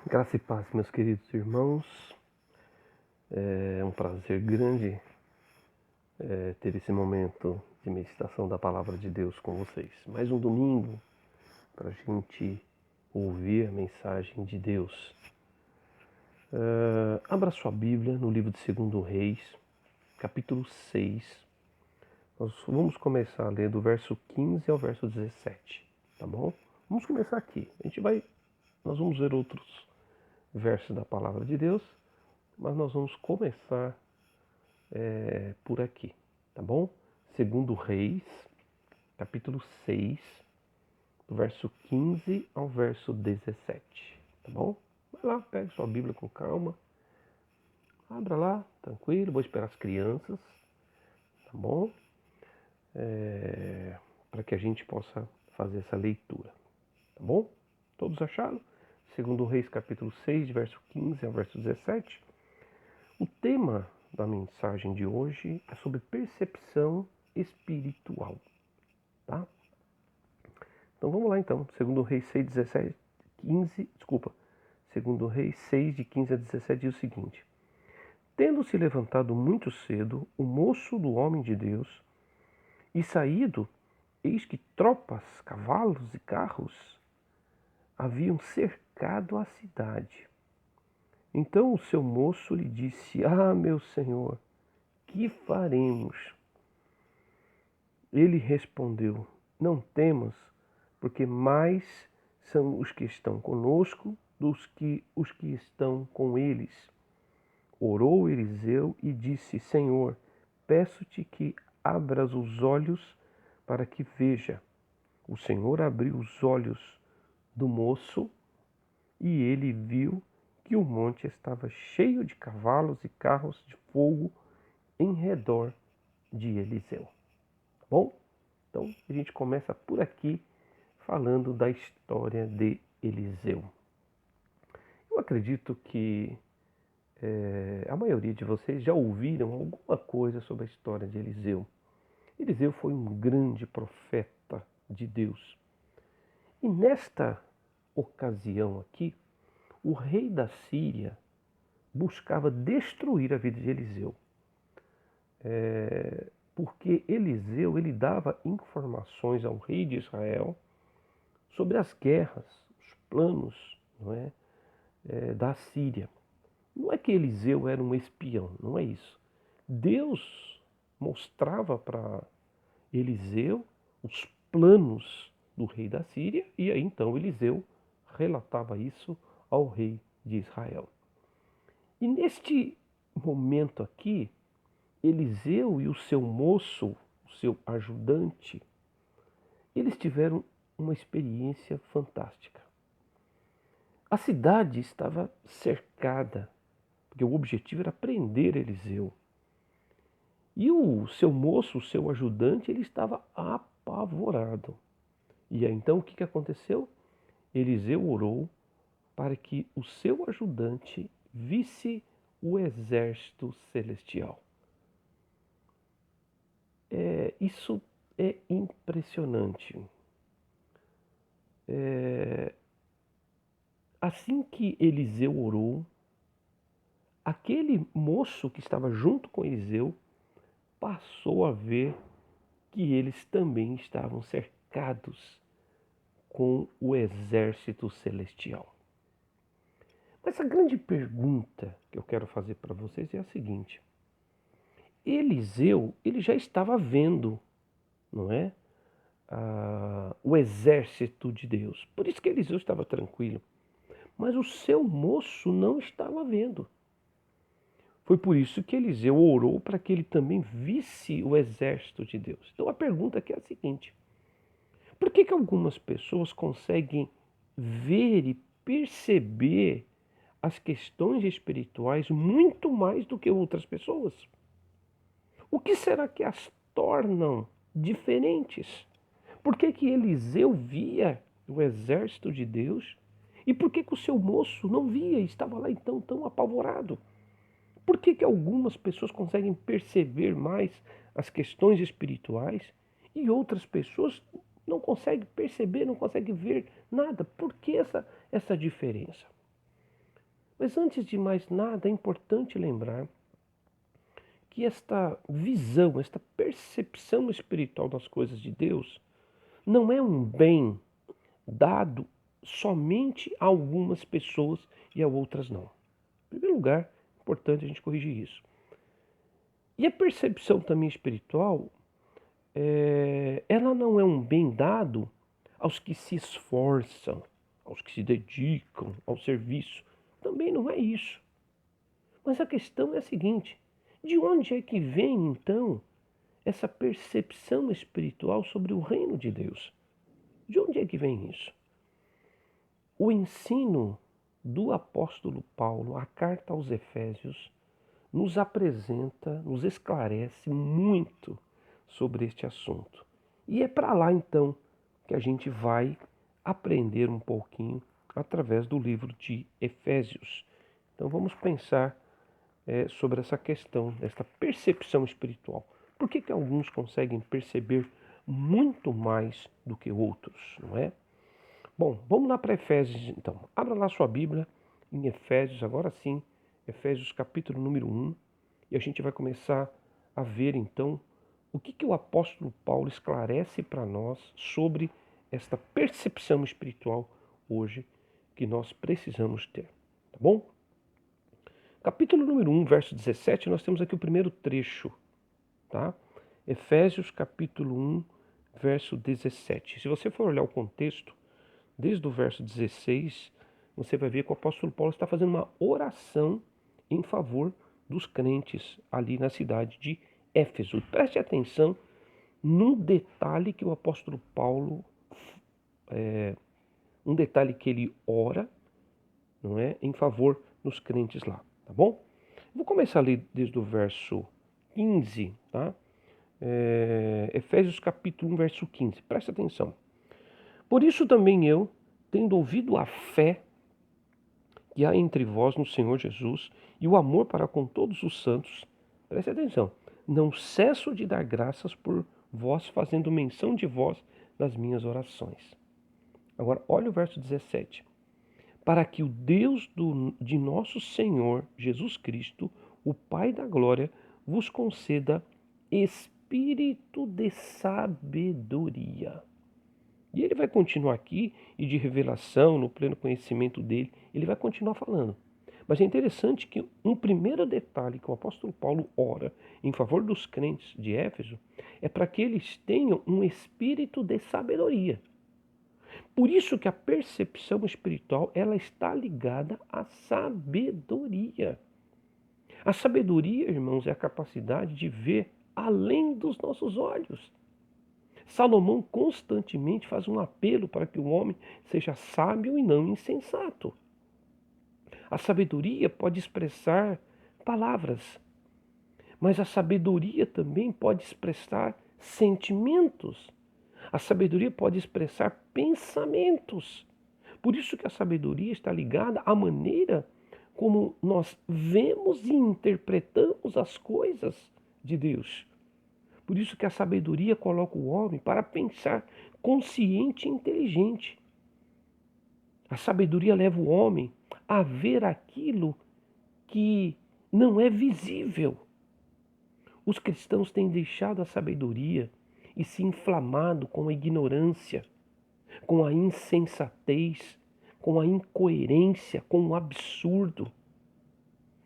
Graça e paz, meus queridos irmãos. É um prazer grande ter esse momento de meditação da Palavra de Deus com vocês. Mais um domingo para a gente ouvir a mensagem de Deus. Abra sua Bíblia no livro de 2 Reis, capítulo 6. Nós vamos começar a ler do verso 15 ao verso 17, tá bom? Vamos começar aqui. Nós vamos ver outros versos da Palavra de Deus, mas nós vamos começar por aqui, tá bom? 2 Reis, capítulo 6, do verso 15 ao verso 17, tá bom? Vai lá, pega sua Bíblia com calma, abra lá, tranquilo, vou esperar as crianças, tá bom? Para que a gente possa fazer essa leitura, tá bom? Todos acharam? 2 Reis, capítulo 6, de verso 15 ao verso 17. O tema da mensagem de hoje é sobre percepção espiritual, tá? Então vamos lá então, 2 Reis 6, 17, 15, desculpa, 2 Reis 6, de 15 a 17 diz o seguinte: Tendo se levantado muito cedo o moço do homem de Deus e saído, eis que tropas, cavalos e carros haviam cercado a cidade. Então o seu moço lhe disse: Ah, meu senhor, que faremos? Ele respondeu: Não temas, porque mais são os que estão conosco dos que os que estão com eles. Orou Eliseu e disse: Senhor, peço-te que abras os olhos para que veja. O Senhor abriu os olhos do moço e ele viu que o monte estava cheio de cavalos e carros de fogo em redor de Eliseu. Tá bom? Então a gente começa por aqui falando da história de Eliseu. Eu acredito que a maioria de vocês já ouviram alguma coisa sobre a história de Eliseu. Eliseu foi um grande profeta de Deus. E nesta ocasião aqui, o rei da Síria buscava destruir a vida de Eliseu. Porque Eliseu ele dava informações ao rei de Israel sobre as guerras, os planos, não é, da Síria. Não é que Eliseu era um espião, não é isso. Deus mostrava para Eliseu os planos do rei da Síria e aí então Eliseu relatava isso ao rei de Israel. E neste momento aqui, Eliseu e o seu moço, o seu ajudante, eles tiveram uma experiência fantástica. A cidade estava cercada, porque o objetivo era prender Eliseu. E o seu moço, o seu ajudante, ele estava apavorado. E aí, então o que aconteceu? Eliseu orou para que o seu ajudante visse o exército celestial. Isso é impressionante. Assim que Eliseu orou, aquele moço que estava junto com Eliseu passou a ver que eles também estavam cercados com o exército celestial. Mas a grande pergunta que eu quero fazer para vocês é a seguinte: Eliseu, ele já estava vendo, não é? O exército de Deus. Por isso que Eliseu estava tranquilo. Mas o seu moço não estava vendo. Foi por isso que Eliseu orou para que ele também visse o exército de Deus. Então a pergunta aqui é a seguinte: por que algumas pessoas conseguem ver e perceber as questões espirituais muito mais do que outras pessoas? O que será que as tornam diferentes? Por que Eliseu via o exército de Deus e por que o seu moço não via e estava lá então tão apavorado? Por que algumas pessoas conseguem perceber mais as questões espirituais e outras pessoas não conseguem perceber, não conseguem ver nada? Por que essa diferença? Mas antes de mais nada, é importante lembrar que esta visão, esta percepção espiritual das coisas de Deus, não é um bem dado somente a algumas pessoas e a outras não. Em primeiro lugar, é importante a gente corrigir isso. E a percepção também espiritual, ela não é um bem dado aos que se esforçam, aos que se dedicam ao serviço. Também não é isso. Mas a questão é a seguinte: de onde é que vem então essa percepção espiritual sobre o reino de Deus? De onde é que vem isso? O ensino do apóstolo Paulo, a carta aos Efésios, nos apresenta, nos esclarece muito sobre este assunto. E é para lá então que a gente vai aprender um pouquinho através do livro de Efésios. Então vamos pensar sobre essa questão, essa percepção espiritual. Por que alguns conseguem perceber muito mais do que outros, não é? Bom, vamos lá para Efésios então. Abra lá sua Bíblia em Efésios, agora sim, Efésios capítulo número 1, e a gente vai começar a ver então o que o apóstolo Paulo esclarece para nós sobre esta percepção espiritual hoje que nós precisamos ter, tá bom? Capítulo número 1, verso 17, nós temos aqui o primeiro trecho, tá? Efésios capítulo 1, verso 17. Se você for olhar o contexto, desde o verso 16, você vai ver que o apóstolo Paulo está fazendo uma oração em favor dos crentes ali na cidade de Éfeso. Preste atenção num detalhe que o apóstolo Paulo, um detalhe que ele ora, não é, em favor dos crentes lá, tá bom? Vou começar ali desde o verso 15, tá? Efésios capítulo 1, verso 15. Preste atenção. Por isso também eu, tendo ouvido a fé que há entre vós no Senhor Jesus e o amor para com todos os santos, preste atenção, não cesso de dar graças por vós, fazendo menção de vós nas minhas orações. Agora, olha o verso 17. Para que o Deus de nosso Senhor Jesus Cristo, o Pai da glória, vos conceda espírito de sabedoria. E ele vai continuar aqui, e de revelação, no pleno conhecimento dele, ele vai continuar falando. Mas é interessante que um primeiro detalhe que o apóstolo Paulo ora em favor dos crentes de Éfeso é para que eles tenham um espírito de sabedoria. Por isso que a percepção espiritual ela está ligada à sabedoria. A sabedoria, irmãos, é a capacidade de ver além dos nossos olhos. Salomão constantemente faz um apelo para que o homem seja sábio e não insensato. A sabedoria pode expressar palavras, mas a sabedoria também pode expressar sentimentos. A sabedoria pode expressar pensamentos. Por isso que a sabedoria está ligada à maneira como nós vemos e interpretamos as coisas de Deus. Por isso que a sabedoria coloca o homem para pensar consciente e inteligente. A sabedoria leva o homem a ver aquilo que não é visível. Os cristãos têm deixado a sabedoria e se inflamado com a ignorância, com a insensatez, com a incoerência, com o absurdo.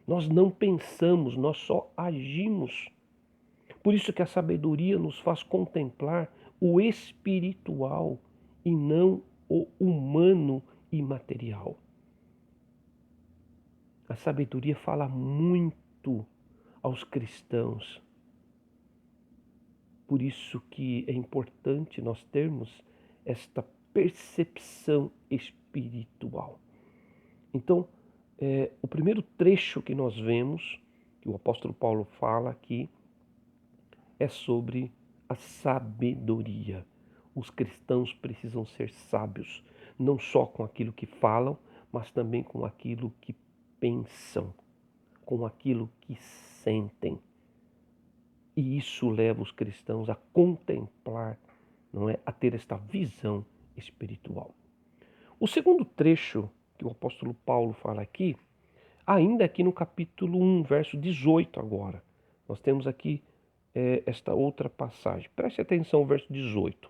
Nós não pensamos, nós só agimos. Por isso que a sabedoria nos faz contemplar o espiritual e não o humano e material. A sabedoria fala muito aos cristãos. Por isso que é importante nós termos esta percepção espiritual. Então, o primeiro trecho que nós vemos, que o apóstolo Paulo fala aqui, é sobre a sabedoria. Os cristãos precisam ser sábios, não só com aquilo que falam, mas também com aquilo que pensam, com aquilo que sentem. E isso leva os cristãos a contemplar, não é, a ter esta visão espiritual. O segundo trecho que o apóstolo Paulo fala aqui Ainda aqui no capítulo 1, verso 18 agora. Nós temos aqui esta outra passagem. Preste atenção ao verso 18.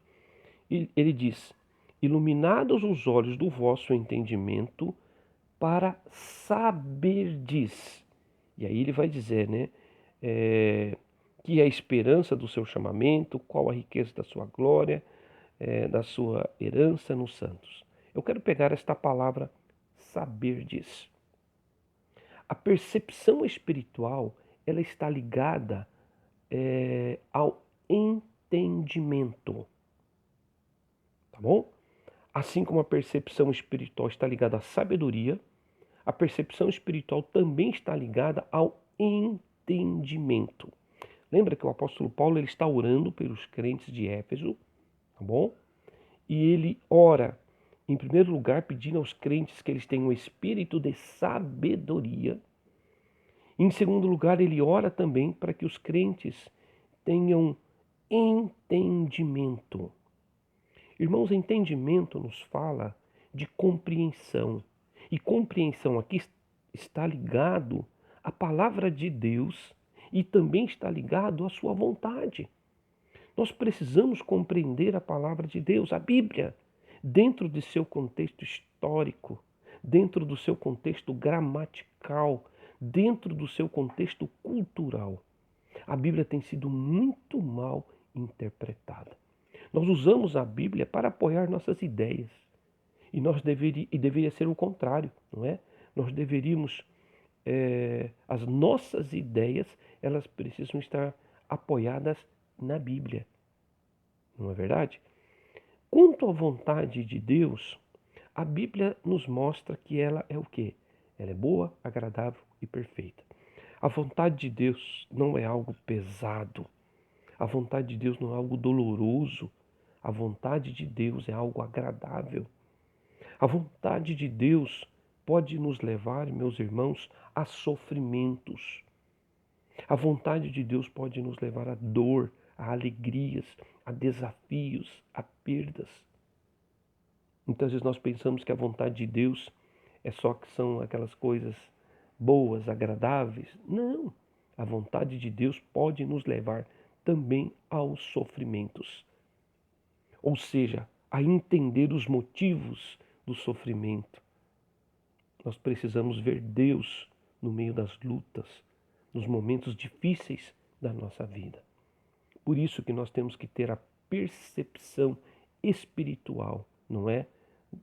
Ele diz: iluminados os olhos do vosso entendimento para saberdes. E aí ele vai dizer, né? Que é a esperança do seu chamamento, qual a riqueza da sua glória, da sua herança nos santos. Eu quero pegar esta palavra saberdes. A percepção espiritual, ela está ligada ao entendimento, tá bom? Assim como a percepção espiritual está ligada à sabedoria, a percepção espiritual também está ligada ao entendimento. Lembra que o apóstolo Paulo ele está orando pelos crentes de Éfeso, tá bom? E ele ora, em primeiro lugar, pedindo aos crentes que eles tenham um espírito de sabedoria. Em segundo lugar, ele ora também para que os crentes tenham entendimento. Irmãos, entendimento nos fala de compreensão. E compreensão aqui está ligado à palavra de Deus e também está ligado à sua vontade. Nós precisamos compreender a palavra de Deus, a Bíblia, dentro de seu contexto histórico, dentro do seu contexto gramatical, dentro do seu contexto cultural. A Bíblia tem sido muito mal interpretada. Nós usamos a Bíblia para apoiar nossas ideias. E deveria ser o contrário, não é? Nós deveríamos, as nossas ideias, elas precisam estar apoiadas na Bíblia. Não é verdade? Quanto à vontade de Deus, a Bíblia nos mostra que ela é o quê? Ela é boa, agradável e perfeita. A vontade de Deus não é algo pesado. A vontade de Deus não é algo doloroso. A vontade de Deus é algo agradável. A vontade de Deus pode nos levar, meus irmãos, a sofrimentos. A vontade de Deus pode nos levar a dor, a alegrias, a desafios, a perdas. Muitas vezes nós pensamos que a vontade de Deus é só que são aquelas coisas boas, agradáveis. Não, a vontade de Deus pode nos levar também aos sofrimentos. Ou seja, a entender os motivos do sofrimento. Nós precisamos ver Deus no meio das lutas, nos momentos difíceis da nossa vida. Por isso que nós temos que ter a percepção espiritual, não é?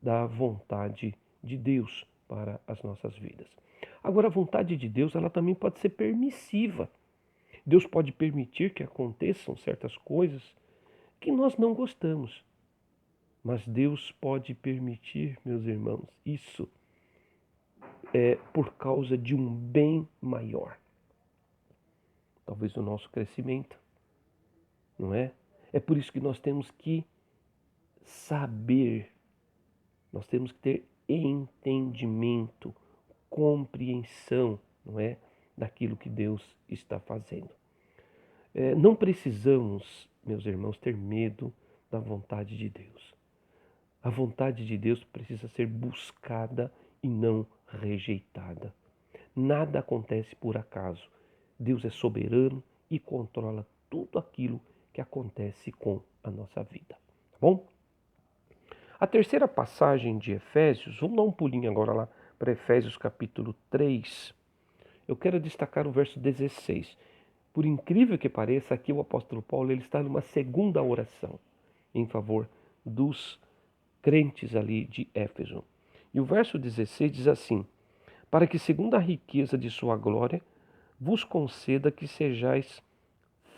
Da vontade de Deus para as nossas vidas. Agora, a vontade de Deus, ela também pode ser permissiva. Deus pode permitir que aconteçam certas coisas que nós não gostamos. Mas Deus pode permitir, meus irmãos, isso por causa de um bem maior. Talvez o nosso crescimento, não é? É por isso que nós temos que saber, nós temos que ter entendimento, compreensão, não é? Daquilo que Deus está fazendo. Não precisamos, meus irmãos, ter medo da vontade de Deus. A vontade de Deus precisa ser buscada e não rejeitada. Nada acontece por acaso. Deus é soberano e controla tudo aquilo que acontece com a nossa vida. Tá bom? A terceira passagem de Efésios, vamos dar um pulinho agora lá para Efésios capítulo 3. Eu quero destacar o verso 16. Por incrível que pareça, aqui o apóstolo Paulo ele está numa segunda oração em favor dos crentes ali de Éfeso. E o verso 16 diz assim: para que segundo a riqueza de sua glória vos conceda que sejais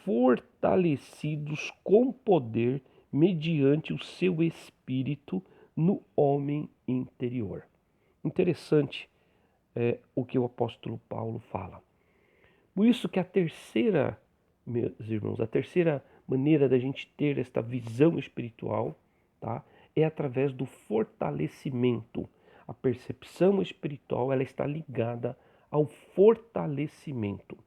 fortalecidos com poder mediante o seu espírito no homem interior. Interessante o que o apóstolo Paulo fala. Por isso que a terceira, meus irmãos, a terceira maneira da gente ter esta visão espiritual, tá, é através do fortalecimento. A percepção espiritual ela está ligada ao fortalecimento.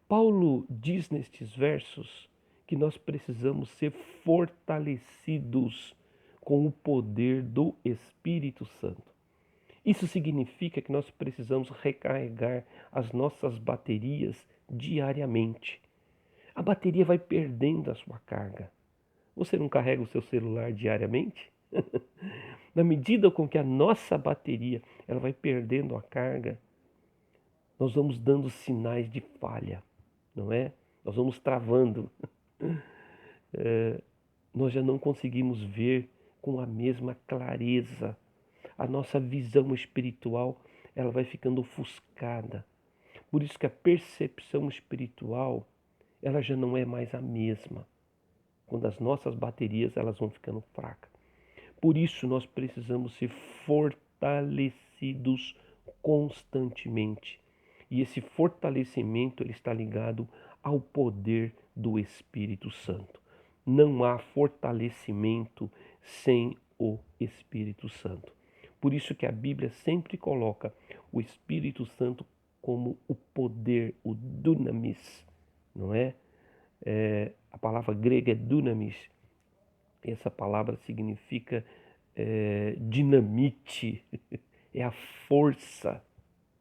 Paulo diz nestes versos que nós precisamos ser fortalecidos com o poder do Espírito Santo. Isso significa que nós precisamos recarregar as nossas baterias diariamente. A bateria vai perdendo a sua carga. Você não carrega o seu celular diariamente? Na medida com que a nossa bateria ela vai perdendo a carga, nós vamos dando sinais de falha, não é? Nós vamos travando. Nós já não conseguimos ver com a mesma clareza. A nossa visão espiritual ela vai ficando ofuscada. Por isso que a percepção espiritual ela já não é mais a mesma. Quando as nossas baterias elas vão ficando fracas. Por isso nós precisamos ser fortalecidos constantemente. E esse fortalecimento ele está ligado ao poder do Espírito Santo. Não há fortalecimento sem o Espírito Santo. Por isso que a Bíblia sempre coloca o Espírito Santo como o poder, o dunamis, não é? A palavra grega é dunamis. Essa palavra significa dinamite, é a força,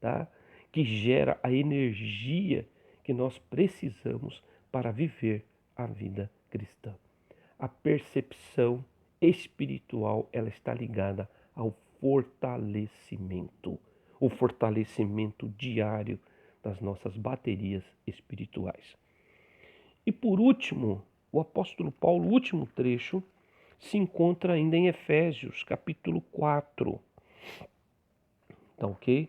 tá? Que gera a energia que nós precisamos para viver a vida cristã. A percepção espiritual ela está ligada ao fortalecimento, o fortalecimento diário das nossas baterias espirituais. E por último, o apóstolo Paulo, o último trecho, se encontra ainda em Efésios, capítulo 4. Tá ok?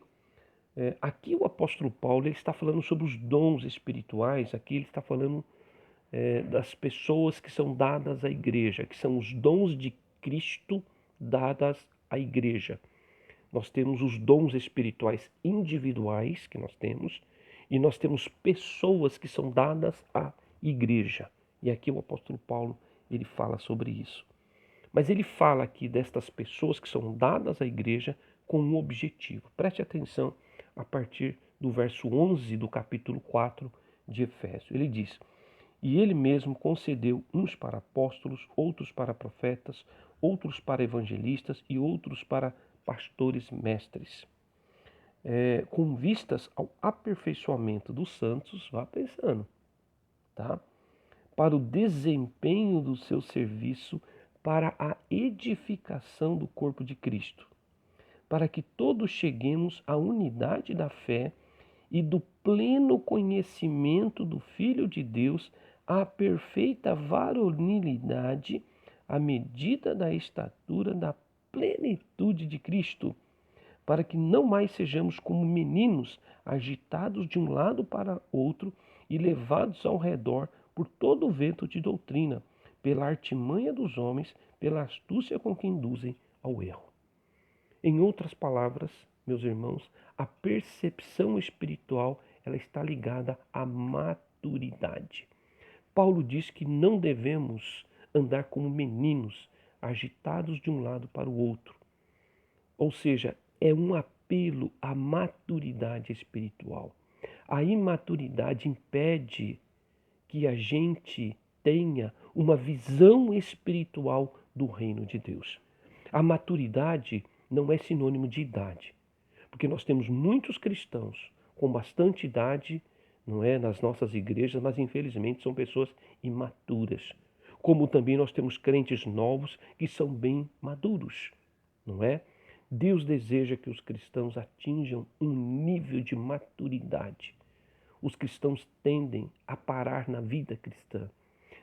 Aqui o apóstolo Paulo ele está falando sobre os dons espirituais, aqui ele está falando das pessoas que são dadas à igreja, que são os dons de Cristo dadas à igreja. Nós temos os dons espirituais individuais que nós temos, e nós temos pessoas que são dadas à igreja. E aqui o apóstolo Paulo ele fala sobre isso. Mas ele fala aqui destas pessoas que são dadas à igreja com um objetivo. Preste atenção a partir do verso 11 do capítulo 4 de Efésios. Ele diz: E ele mesmo concedeu uns para apóstolos, outros para profetas, outros para evangelistas e outros para pastores mestres. Com vistas ao aperfeiçoamento dos santos, vá pensando, tá? Para o desempenho do seu serviço, para a edificação do corpo de Cristo, para que todos cheguemos à unidade da fé e do pleno conhecimento do Filho de Deus, à perfeita varonilidade, à medida da estatura da plenitude de Cristo, para que não mais sejamos como meninos, agitados de um lado para outro e levados ao redor por todo o vento de doutrina, pela artimanha dos homens, pela astúcia com que induzem ao erro. Em outras palavras, meus irmãos, a percepção espiritual ela está ligada à maturidade. Paulo diz que não devemos andar como meninos, agitados de um lado para o outro. Ou seja, é um apelo à maturidade espiritual. A imaturidade impede que a gente tenha uma visão espiritual do reino de Deus. A maturidade não é sinônimo de idade, porque nós temos muitos cristãos com bastante idade, não é, nas nossas igrejas, mas infelizmente são pessoas imaturas. Como também nós temos crentes novos que são bem maduros, não é? Deus deseja que os cristãos atinjam um nível de maturidade. Os cristãos tendem a parar na vida cristã,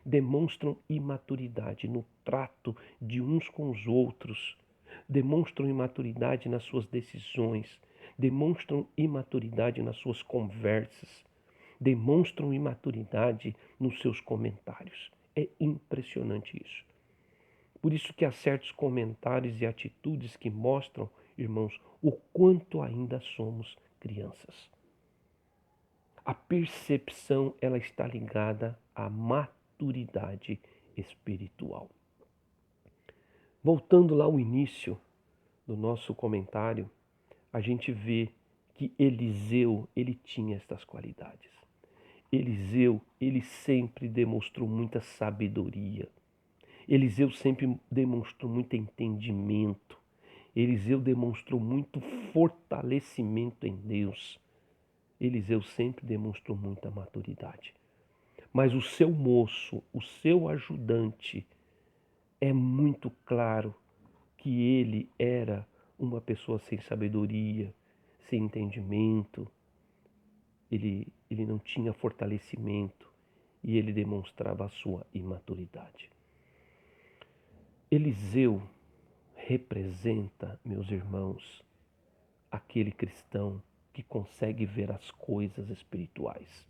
demonstram imaturidade no trato de uns com os outros, demonstram imaturidade nas suas decisões, demonstram imaturidade nas suas conversas, demonstram imaturidade nos seus comentários. É impressionante isso. Por isso que há certos comentários e atitudes que mostram, irmãos, o quanto ainda somos crianças. A percepção ela está ligada à maturidade espiritual. Voltando lá ao início do nosso comentário, a gente vê que Eliseu ele tinha estas qualidades. Eliseu ele sempre demonstrou muita sabedoria. Eliseu sempre demonstrou muito entendimento. Eliseu demonstrou muito fortalecimento em Deus. Eliseu sempre demonstrou muita maturidade. Mas o seu moço, o seu ajudante, é muito claro que ele era uma pessoa sem sabedoria, sem entendimento. Ele não tinha fortalecimento e ele demonstrava a sua imaturidade. Eliseu representa, meus irmãos, aquele cristão que consegue ver as coisas espirituais.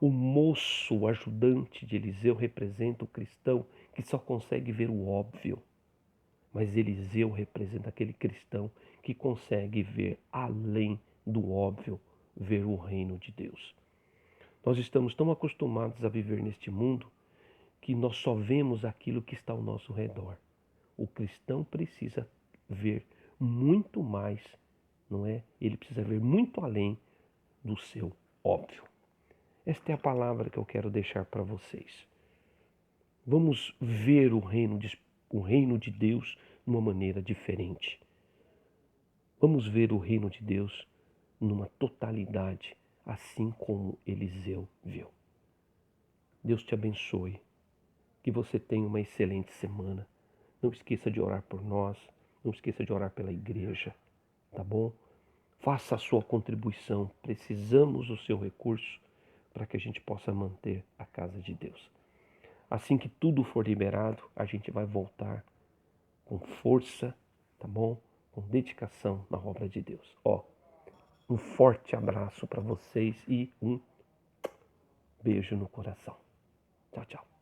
O moço, o ajudante de Eliseu, representa o cristão que só consegue ver o óbvio. Mas Eliseu representa aquele cristão que consegue ver além do óbvio, ver o reino de Deus. Nós estamos tão acostumados a viver neste mundo que nós só vemos aquilo que está ao nosso redor. O cristão precisa ver muito mais, não é? Ele precisa ver muito além do seu óbvio. Esta é a palavra que eu quero deixar para vocês. Vamos ver o reino de Deus de uma maneira diferente. Vamos ver o reino de Deus numa totalidade, assim como Eliseu viu. Deus te abençoe. Que você tenha uma excelente semana. Não esqueça de orar por nós. Não esqueça de orar pela igreja. Tá bom? Faça a sua contribuição. Precisamos do seu recurso para que a gente possa manter a casa de Deus. Assim que tudo for liberado, a gente vai voltar com força, tá bom? Com dedicação na obra de Deus. Um forte abraço para vocês e um beijo no coração. Tchau, tchau.